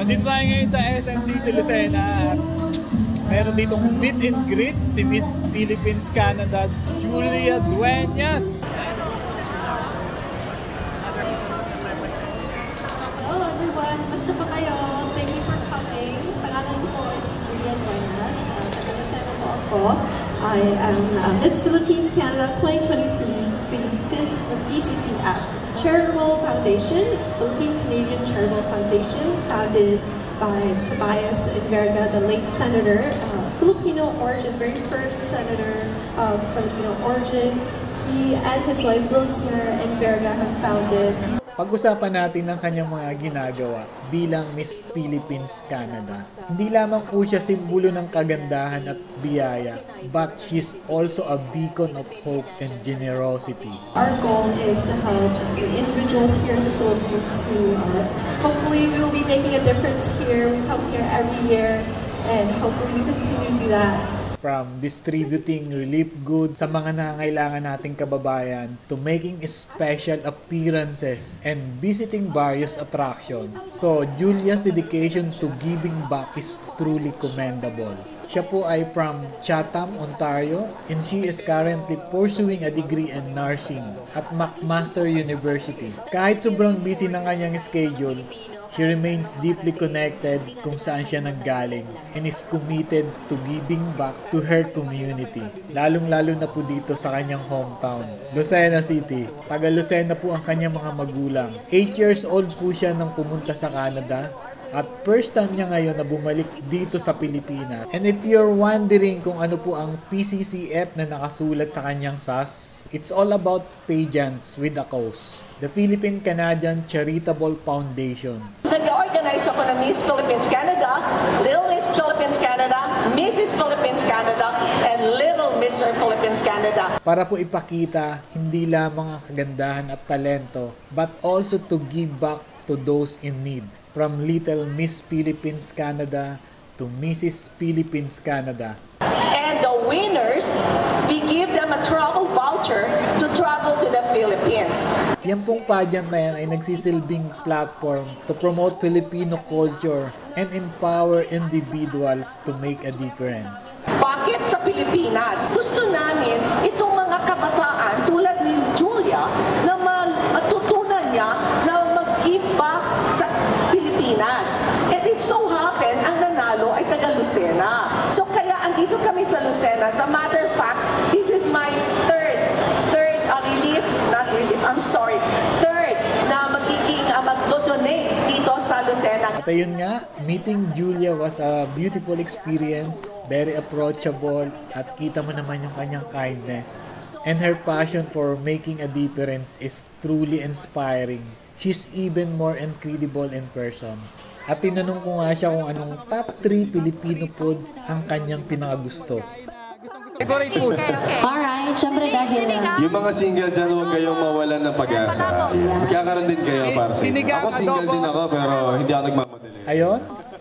Nandito tayo ngayon sa SM City Lucena at meron ditong meet and greet si Miss Philippines Canada Julia Dueñas. Hello everyone, basta pa kayo? Thank you for coming. Pangalan ko po ay si Julia Dueñas. Taga-Lucena po ako. I am Miss Philippines Canada 2023 with BCCF. Charitable Foundation is the Philippine Canadian Charitable Foundation founded by Tobias Enverga, the late senator, Filipino origin, very first senator of Filipino origin. He and his wife Rosemary Enverga have founded. Pag-usapan natin ang kanyang mga ginagawa bilang Miss Philippines Canada. Hindi lamang po siya simbolo ng kagandahan at biyaya, but she's also a beacon of hope and generosity. Our goal is to help the individuals here in the Philippines who hopefully we will be making a difference here. We come here every year and hopefully we continue to do that. From distributing relief goods sa mga nangangailangan nating kababayan to making special appearances and visiting various attractions. So, Julia's dedication to giving back is truly commendable. Siya po ay from Chatham, Ontario, and she is currently pursuing a degree in nursing at McMaster University. Kahit sobrang busy ng kanyang schedule, she remains deeply connected kung saan siya nanggaling and is committed to giving back to her community. Lalong-lalo na po dito sa kanyang hometown, Lucena City. Taga Lucena po ang kanyang mga magulang. 8 years old po siya nang pumunta sa Canada at first time niya ngayon na bumalik dito sa Pilipinas. And if you're wondering kung ano po ang PCCF na nakasulat sa kanyang SAS, it's all about pageants with a cause. The Philippine Canadian Charitable Foundation. Nag-organize ako ng Miss Philippines Canada, Little Miss Philippines Canada, Mrs. Philippines Canada, and Little Mr. Philippines Canada. Para po ipakita hindi lamang ang kagandahan at talento, but also to give back to those in need. From Little Miss Philippines Canada to Mrs. Philippines Canada. And the winners, we give them a travel voucher to travel to the Philippines. Yan pong pageant na yan ay nagsisilbing platform to promote Filipino culture and empower individuals to make a difference. Bakit sa Pilipinas? Gusto namin itong mga kabataan tulad ni Julia na matutunan niya na mag-give back sa Pilipinas. And it so happen, ang nanalo ay taga Lucena. So kaya andito kami sa Lucena. As a matter of fact, this is my third na magiging mag-donate dito sa Lucena. At ayun nga, meeting Julia was a beautiful experience, very approachable, at kita mo naman yung kanyang kindness. And her passion for making a difference is truly inspiring. She's even more incredible in person. At tinanong ko nga siya kung anong top 3 Filipino food ang kanyang pinakagusto. Favorite food? Alright, syempre dahil yung mga single dyan, huwag kayong mawalan ng pag-asa. Magkakaroon din kayo para sa inyo. Ako single din ako pero hindi ako nagmamadali. Ayun,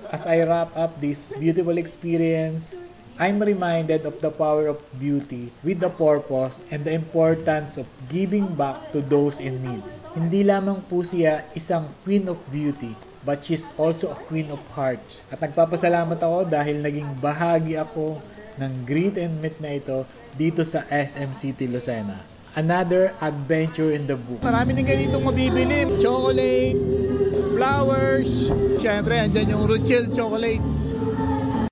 as I wrap up this beautiful experience, I'm reminded of the power of beauty with the purpose and the importance of giving back to those in need. Hindi lamang po siya isang queen of beauty, but she's also a queen of hearts. At nagpapasalamat ako dahil naging bahagi ako ng greet and meet na ito dito sa SM City Lucena. Another adventure in the book. Marami din ganitong mabibili. Chocolates, flowers, syempre andyan yung Rothschild chocolates.